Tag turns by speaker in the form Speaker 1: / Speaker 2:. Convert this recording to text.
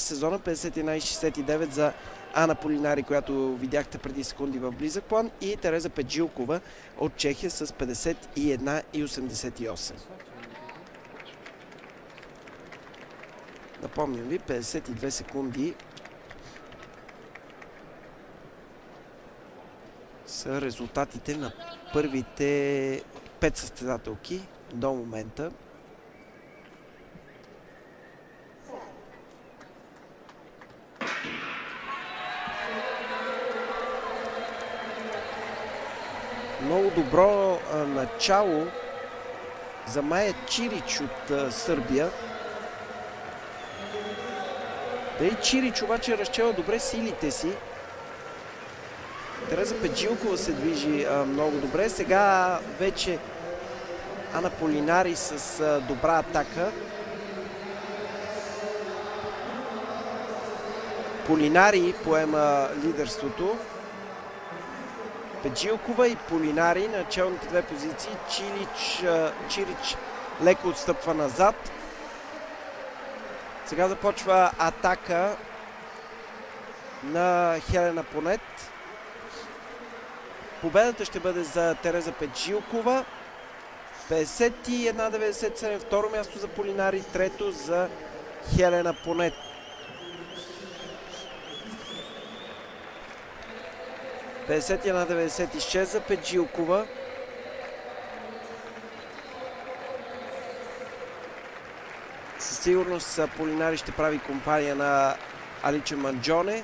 Speaker 1: сезона, 51,69 за Ана Полинари, която видяхте преди секунди в близък план, и Тереза Педжилкова от Чехия с 51,88. Напомням ви, 52 секунди са резултатите на първите 5 състезателки до момента. Много добро начало за Майя Чирич от Сърбия. Дали Чирич обаче разчела добре силите си. Тереза Педжилкова се движи много добре. Сега вече Ана Полинари с добра атака. Полинари поема лидерството. Педжилкова и Полинари на челните две позиции. Чирич леко отстъпва назад. Сега започва атака на Хелена Понет. Победата ще бъде за Тереза Педжилкова. 51,97. Второ място за Полинари. Трето за Хелена Понет. – 51,96 за Педжилкова. Със сигурност Полинари ще прави компания на Аличе Манджоне.